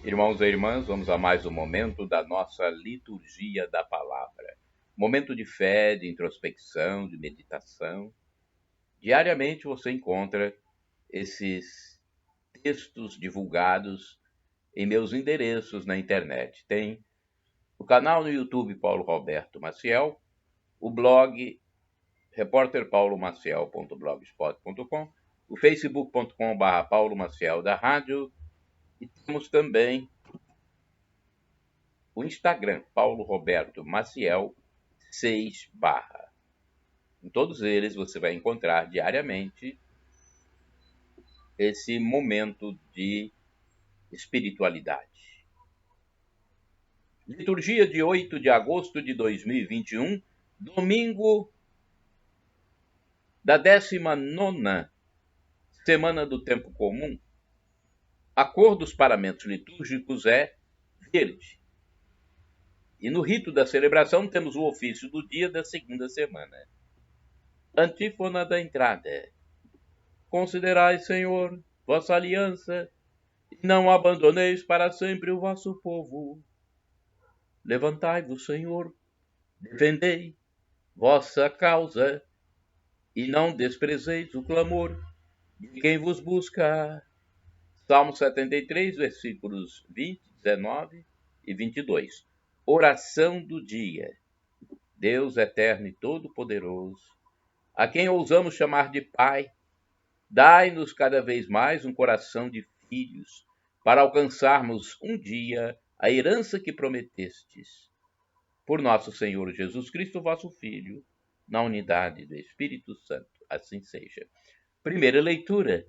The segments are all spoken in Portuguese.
Irmãos e irmãs, vamos a mais um momento da nossa liturgia da palavra. Momento de fé, de introspecção, de meditação. Diariamente você encontra esses textos divulgados em meus endereços na internet. Tem o canal no YouTube Paulo Roberto Maciel, o blog repórterpaulomaciel.blogspot.com, o facebook.com/, Paulo Maciel da Rádio, e temos também o Instagram, Paulo Roberto Maciel 6 barra. Em todos eles você vai encontrar diariamente esse momento de espiritualidade. Liturgia de 8 de agosto de 2021, domingo da 19ª semana do tempo comum. A cor dos paramentos litúrgicos é verde. E no rito da celebração temos o ofício do dia da segunda semana. Antífona da entrada. Considerai, Senhor, vossa aliança, e não abandoneis para sempre o vosso povo. Levantai-vos, Senhor, defendei vossa causa, e não desprezeis o clamor de quem vos busca. Salmo 73, versículos 20, 19 e 22. Oração do dia. Deus eterno e todo-poderoso, a quem ousamos chamar de Pai, dai-nos cada vez mais um coração de filhos, para alcançarmos um dia a herança que prometestes. Por nosso Senhor Jesus Cristo, vosso Filho, na unidade do Espírito Santo. Assim seja. Primeira leitura.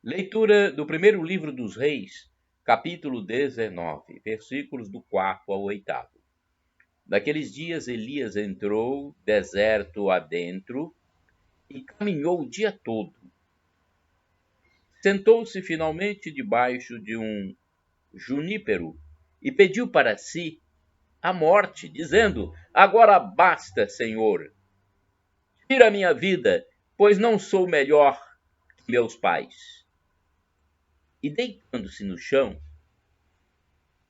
Leitura do primeiro livro dos Reis, capítulo 19, versículos do 4 ao 8. Naqueles dias Elias entrou deserto adentro e caminhou o dia todo. Sentou-se finalmente debaixo de um junípero e pediu para si a morte, dizendo: Agora basta, Senhor. Tira a minha vida, pois não sou melhor que meus pais. E deitando-se no chão,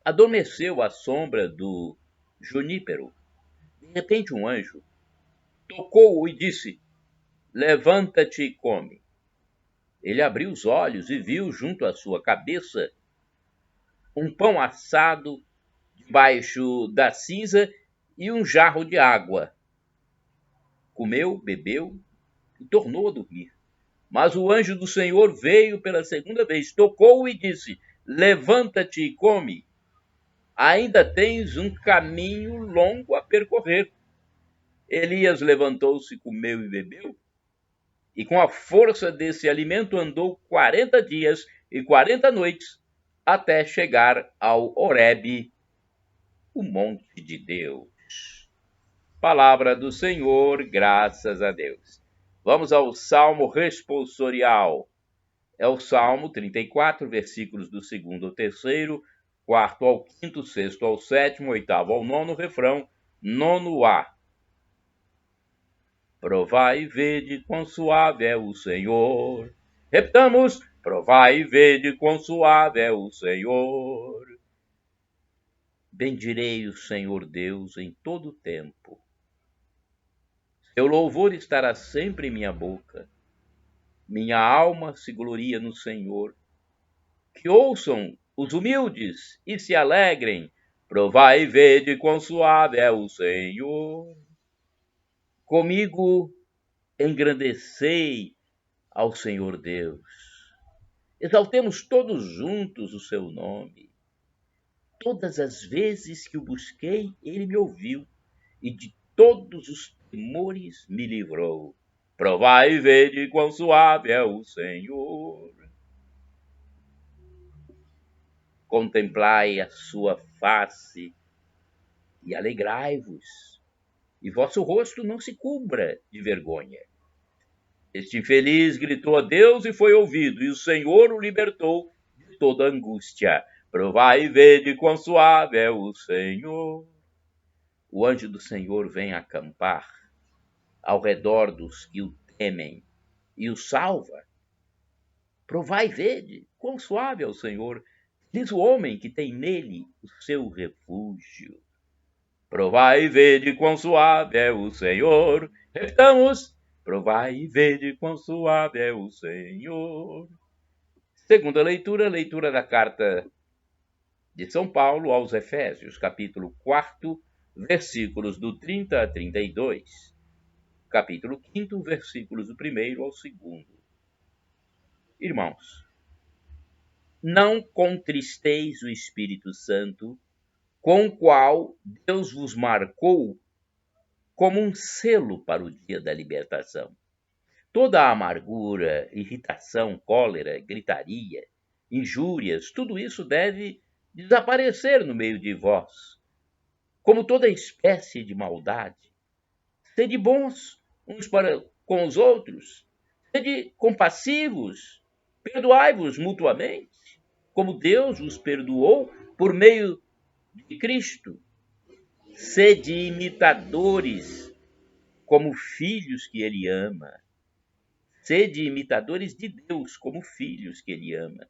adormeceu à sombra do junípero. De repente um anjo tocou-o e disse: Levanta-te e come. Ele abriu os olhos e viu junto à sua cabeça um pão assado debaixo da cinza e um jarro de água. Comeu, bebeu e tornou a dormir. Mas o anjo do Senhor veio pela segunda vez, tocou-o e disse: Levanta-te e come. Ainda tens um caminho longo a percorrer. Elias levantou-se, comeu e bebeu, e com a força desse alimento andou 40 dias e 40 noites, até chegar ao Horebe, o monte de Deus. Palavra do Senhor, graças a Deus. Vamos ao Salmo responsorial. É o Salmo 34, versículos do 2º ao 3º, 4º ao 5º, 6º ao 7º, 8º ao 9º, refrão, 9º. Provai e vede quão suave é o Senhor. Repetamos, provai e vede quão suave é o Senhor. Bendirei o Senhor Deus em todo o tempo. Seu louvor estará sempre em minha boca. Minha alma se gloria no Senhor. Que ouçam os humildes e se alegrem. Provai e vede quão suave é o Senhor. Comigo engrandecei ao Senhor Deus. Exaltemos todos juntos o seu nome. Todas as vezes que o busquei, ele me ouviu, e de todos os temores me livrou. Provai e vede quão suave é o Senhor. Contemplai a sua face e alegrai-vos, e vosso rosto não se cubra de vergonha. Este infeliz gritou a Deus e foi ouvido, e o Senhor o libertou de toda angústia. Provai e vede quão suave é o Senhor. O anjo do Senhor vem acampar ao redor dos que o temem e o salva. Provai e vede quão suave é o Senhor. Diz o homem que tem nele o seu refúgio. Provai e vede quão suave é o Senhor. Repitamos: provai e vede quão suave é o Senhor. Segunda leitura, leitura da carta de São Paulo aos Efésios, capítulo 4, versículos do 30 a 32. Capítulo 5, versículos do 1 ao 2. Irmãos, não contristeis o Espírito Santo, com o qual Deus vos marcou como um selo para o dia da libertação. Toda a amargura, irritação, cólera, gritaria, injúrias, tudo isso deve desaparecer no meio de vós, como toda espécie de maldade. Sede bons uns para com os outros, sede compassivos, perdoai-vos mutuamente, como Deus vos perdoou por meio de Cristo. Sede imitadores, como filhos que ele ama. Sede imitadores de Deus, como filhos que ele ama.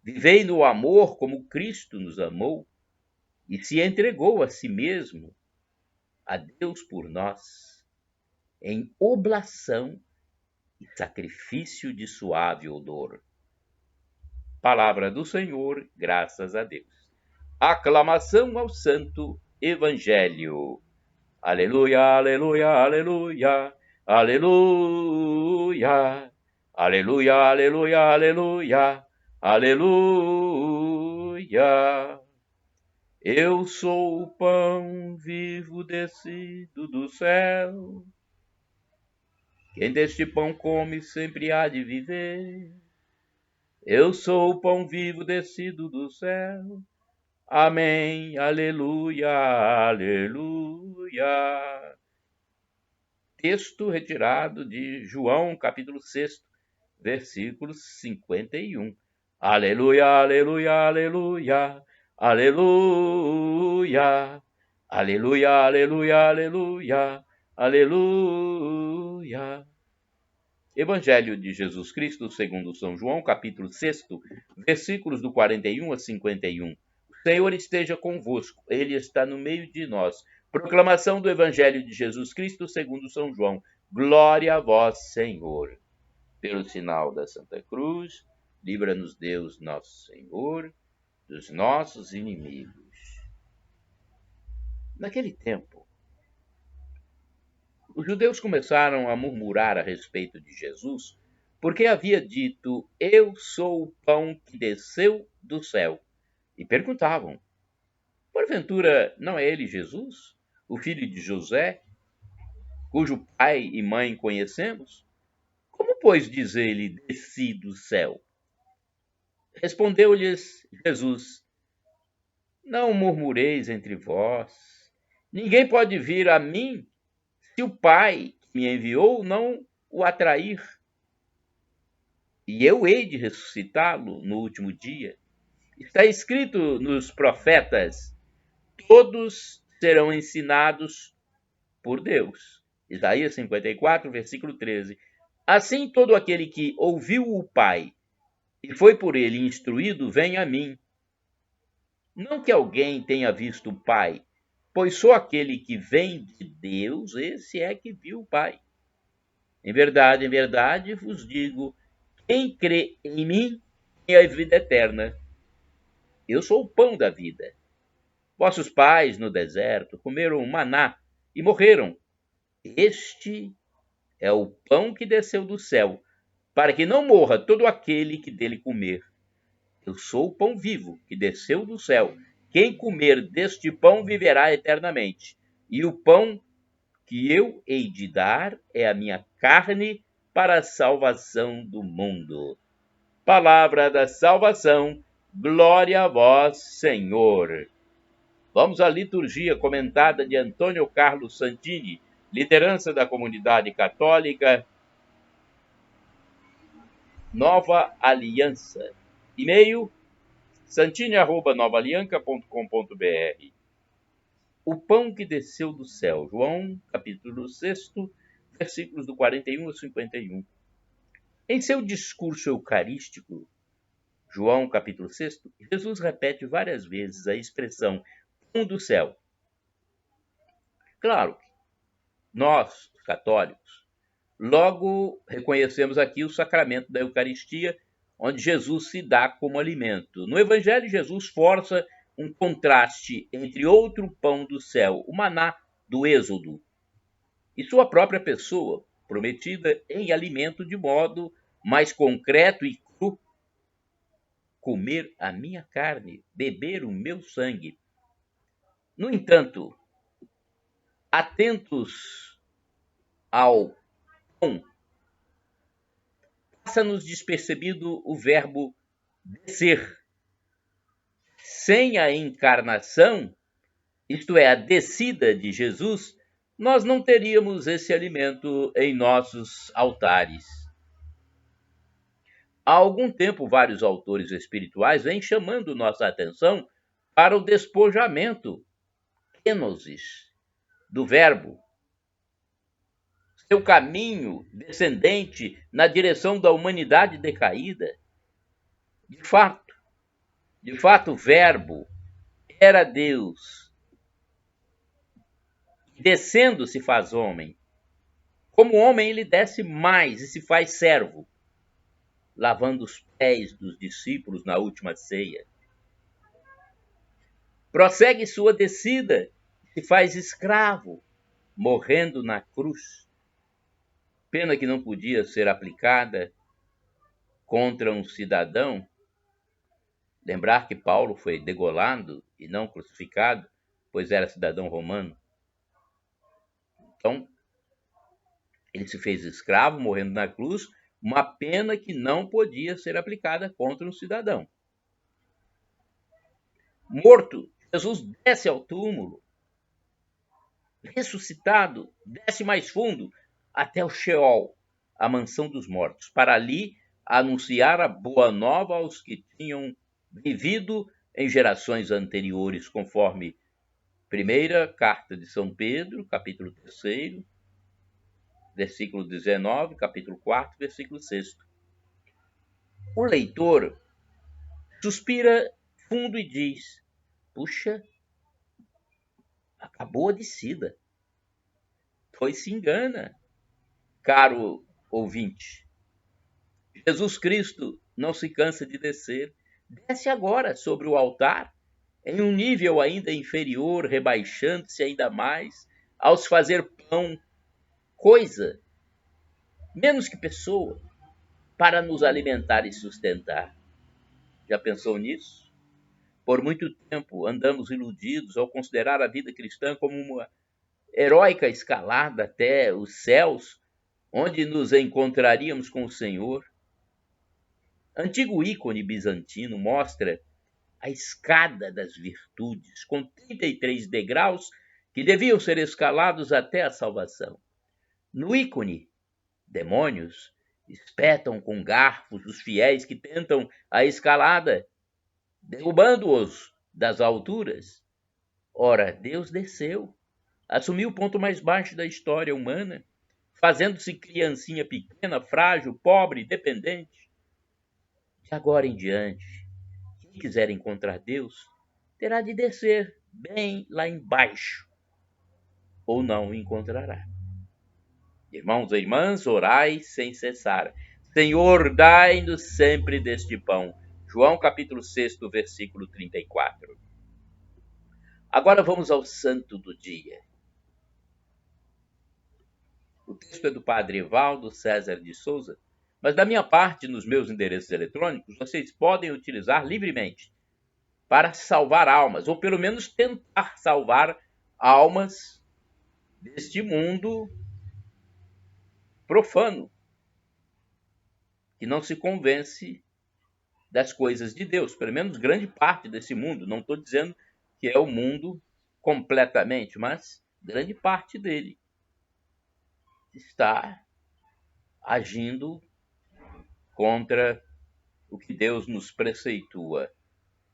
Vivei no amor como Cristo nos amou e se entregou a si mesmo, a Deus por nós, em oblação e sacrifício de suave odor. Palavra do Senhor, graças a Deus. Aclamação ao Santo Evangelho. Aleluia, aleluia, aleluia, aleluia, aleluia, aleluia, aleluia, aleluia. Eu sou o pão vivo descido do céu. Quem deste pão come sempre há de viver. Eu sou o pão vivo descido do céu. Amém, aleluia, aleluia. Texto retirado de João, capítulo 6, versículo 51. Aleluia, aleluia, aleluia, aleluia, aleluia, aleluia, aleluia, aleluia. Evangelho de Jesus Cristo, segundo São João, capítulo 6, versículos do 41 a 51. O Senhor esteja convosco, Ele está no meio de nós. Proclamação do Evangelho de Jesus Cristo, segundo São João. Glória a vós, Senhor. Pelo sinal da Santa Cruz, livra-nos Deus, nosso Senhor, dos nossos inimigos. Naquele tempo, os judeus começaram a murmurar a respeito de Jesus, porque havia dito: eu sou o pão que desceu do céu. E perguntavam: porventura não é ele Jesus, o filho de José, cujo pai e mãe conhecemos? Como, pois, diz ele: desci do céu? Respondeu-lhes Jesus: não murmureis entre vós. Ninguém pode vir a mim se o Pai que me enviou não o atrair. E eu hei de ressuscitá-lo no último dia. Está escrito nos profetas: todos serão ensinados por Deus. Isaías 54, versículo 13. Assim, todo aquele que ouviu o Pai e foi por ele instruído, vem a mim. Não que alguém tenha visto o Pai, pois só aquele que vem de Deus, esse é que viu o Pai. Em verdade vos digo, quem crê em mim tem a vida eterna. Eu sou o pão da vida. Vossos pais no deserto comeram maná e morreram. Este é o pão que desceu do céu, para que não morra todo aquele que dele comer. Eu sou o pão vivo que desceu do céu. Quem comer deste pão viverá eternamente. E o pão que eu hei de dar é a minha carne para a salvação do mundo. Palavra da salvação, glória a vós, Senhor. Vamos à liturgia comentada de Antônio Carlos Santini, liderança da comunidade católica Nova Aliança. E-mail santini@novaalianca.com.br. O pão que desceu do céu. João, capítulo 6, versículos do 41 ao 51. Em seu discurso eucarístico, João capítulo 6, Jesus repete várias vezes a expressão pão do céu. Claro, nós, os católicos, logo reconhecemos aqui o sacramento da Eucaristia, onde Jesus se dá como alimento. No Evangelho, Jesus força um contraste entre outro pão do céu, o maná do Êxodo, e sua própria pessoa, prometida em alimento de modo mais concreto e cru: comer a minha carne, beber o meu sangue. No entanto, atentos ao pão, passa-nos despercebido o verbo descer. Sem a encarnação, isto é, a descida de Jesus, nós não teríamos esse alimento em nossos altares. Há algum tempo, vários autores espirituais vêm chamando nossa atenção para o despojamento, kenosis, do verbo, seu caminho descendente na direção da humanidade decaída. De fato, o verbo era Deus, descendo se faz homem. Como homem, ele desce mais e se faz servo, lavando os pés dos discípulos na última ceia. Prossegue sua descida, se faz escravo, morrendo na cruz. Pena que não podia ser aplicada contra um cidadão. Lembrar que Paulo foi degolado e não crucificado, pois era cidadão romano. Então, ele se fez escravo, morrendo na cruz, uma pena que não podia ser aplicada contra um cidadão. Morto, Jesus desce ao túmulo. Ressuscitado, desce mais fundo, até o Sheol, a mansão dos mortos, para ali anunciar a boa nova aos que tinham vivido em gerações anteriores, conforme primeira carta de São Pedro, capítulo 3, versículo 19, capítulo 4, versículo 6. O leitor suspira fundo e diz: puxa, acabou a descida. Pois se engana, caro ouvinte. Jesus Cristo não se cansa de descer. Desce agora sobre o altar, em um nível ainda inferior, rebaixando-se ainda mais, ao se fazer pão, coisa, menos que pessoa, para nos alimentar e sustentar. Já pensou nisso? Por muito tempo andamos iludidos ao considerar a vida cristã como uma heróica escalada até os céus, onde nos encontraríamos com o Senhor. Antigo ícone bizantino mostra a escada das virtudes, com 33 degraus que deviam ser escalados até a salvação. No ícone, demônios espetam com garfos os fiéis que tentam a escalada, derrubando-os das alturas. Ora, Deus desceu, assumiu o ponto mais baixo da história humana, fazendo-se criancinha pequena, frágil, pobre, dependente. De agora em diante, quem quiser encontrar Deus, terá de descer bem lá embaixo, ou não o encontrará. Irmãos e irmãs, orai sem cessar. Senhor, dai-nos sempre deste pão. João capítulo 6, versículo 34. Agora vamos ao santo do dia. O texto é do padre Evaldo César de Souza, mas da minha parte, nos meus endereços eletrônicos, vocês podem utilizar livremente para salvar almas, ou pelo menos tentar salvar almas deste mundo profano, que não se convence das coisas de Deus, pelo menos grande parte desse mundo. Não estou dizendo que é o mundo completamente, mas grande parte dele está agindo contra o que Deus nos preceitua.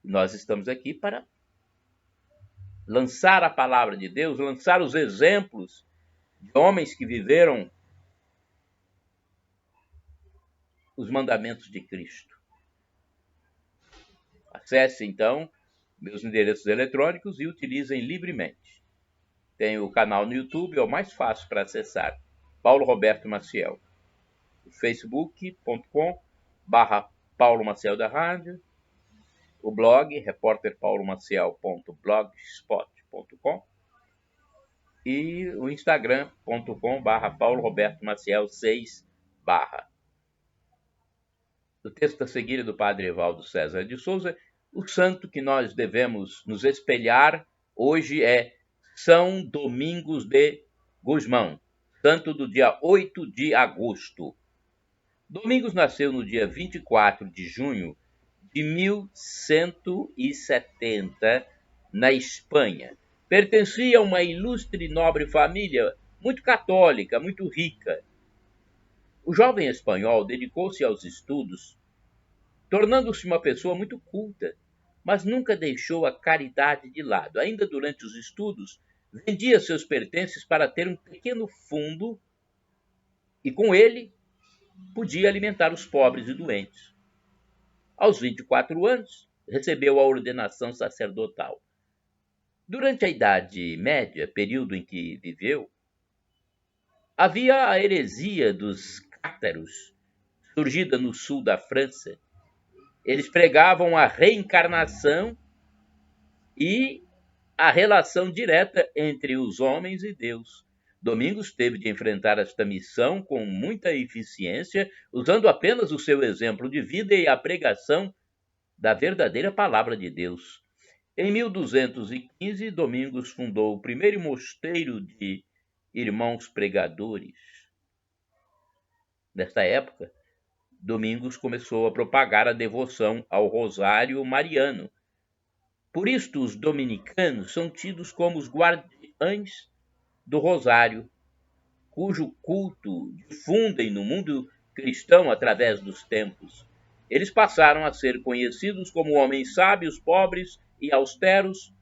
Nós estamos aqui para lançar a palavra de Deus, lançar os exemplos de homens que viveram os mandamentos de Cristo. Acesse, então, meus endereços eletrônicos e utilizem livremente. Tem o canal no YouTube, é o mais fácil para acessar, Paulo Roberto Maciel. facebook.com/Paulo Maciel da Rádio, o blog repórterpaulomaciel.blogspot.com e o instagram.com/Paulo Roberto Maciel 6 barra. O texto a seguir é do padre Evaldo César de Souza. O santo que nós devemos nos espelhar hoje é São Domingos de Gusmão, santo do dia 8 de agosto. Domingos nasceu no dia 24 de junho de 1170, na Espanha. Pertencia a uma ilustre e nobre família, muito católica, muito rica. O jovem espanhol dedicou-se aos estudos, tornando-se uma pessoa muito culta, mas nunca deixou a caridade de lado. Ainda durante os estudos, vendia seus pertences para ter um pequeno fundo e, com ele, podia alimentar os pobres e doentes. Aos 24 anos, recebeu a ordenação sacerdotal. Durante a Idade Média, período em que viveu, havia a heresia dos cátaros, surgida no sul da França. Eles pregavam a reencarnação e a relação direta entre os homens e Deus. Domingos teve de enfrentar esta missão com muita eficiência, usando apenas o seu exemplo de vida e a pregação da verdadeira palavra de Deus. Em 1215, Domingos fundou o primeiro mosteiro de Irmãos Pregadores. Nesta época, Domingos começou a propagar a devoção ao Rosário Mariano. Por isto, os dominicanos são tidos como os guardiães do Rosário, cujo culto difundem no mundo cristão através dos tempos. Eles passaram a ser conhecidos como homens sábios, pobres e austeros,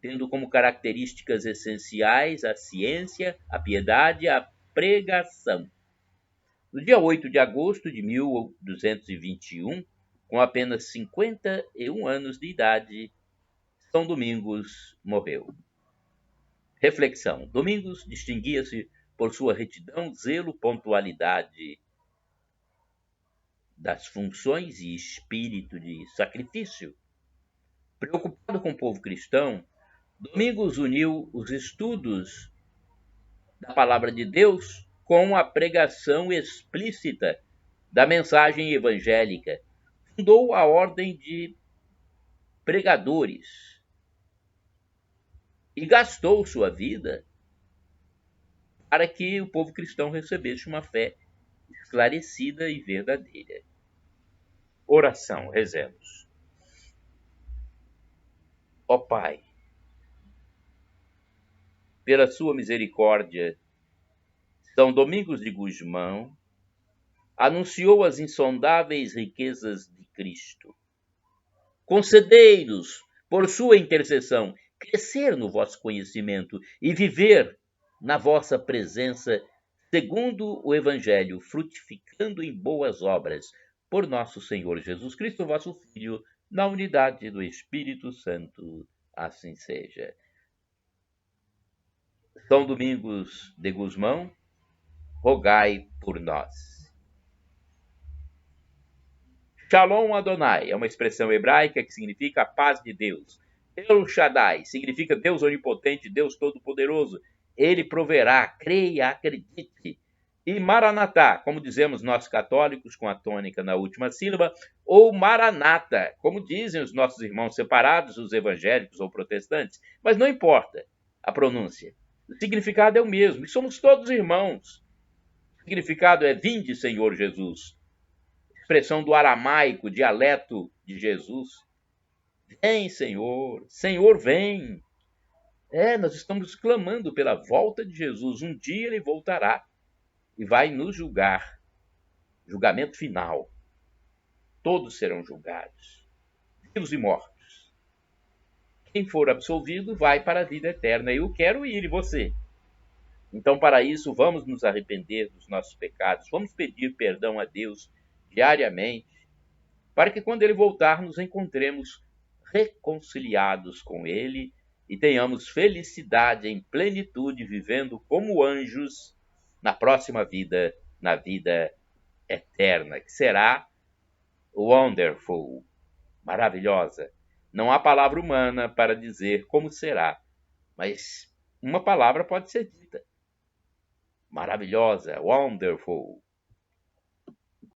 tendo como características essenciais a ciência, a piedade e a pregação. No dia 8 de agosto de 1221, com apenas 51 anos de idade, São Domingos morreu. Reflexão. Domingos distinguia-se por sua retidão, zelo, pontualidade das funções e espírito de sacrifício. Preocupado com o povo cristão, Domingos uniu os estudos da palavra de Deus com a pregação explícita da mensagem evangélica. Fundou a ordem de pregadores e gastou sua vida para que o povo cristão recebesse uma fé esclarecida e verdadeira. Oração, rezemos. Ó Pai, pela sua misericórdia, São Domingos de Gusmão anunciou as insondáveis riquezas de Cristo. Concedei-nos, por sua intercessão, crescer no vosso conhecimento e viver na vossa presença, segundo o Evangelho, frutificando em boas obras, por nosso Senhor Jesus Cristo, vosso Filho, na unidade do Espírito Santo. Assim seja. São Domingos de Gusmão, rogai por nós. Shalom Adonai é uma expressão hebraica que significa a paz de Deus. El Shaddai significa Deus onipotente, Deus todo-poderoso. Ele proverá, creia, acredite. E Maranatá, como dizemos nós católicos, com a tônica na última sílaba, ou Maranata, como dizem os nossos irmãos separados, os evangélicos ou protestantes. Mas não importa a pronúncia. O significado é o mesmo, e somos todos irmãos. O significado é: vinde, Senhor Jesus. Expressão do aramaico, dialeto de Jesus. Vem, Senhor, Senhor, vem. Nós estamos clamando pela volta de Jesus. Um dia ele voltará e vai nos julgar. Julgamento final. Todos serão julgados, vivos e mortos. Quem for absolvido vai para a vida eterna. Eu quero ir, e você? Então, para isso, vamos nos arrepender dos nossos pecados. Vamos pedir perdão a Deus diariamente, para que quando ele voltar nos encontremos reconciliados com Ele e tenhamos felicidade em plenitude, vivendo como anjos na próxima vida, na vida eterna, que será wonderful, maravilhosa. Não há palavra humana para dizer como será, mas uma palavra pode ser dita: maravilhosa, wonderful.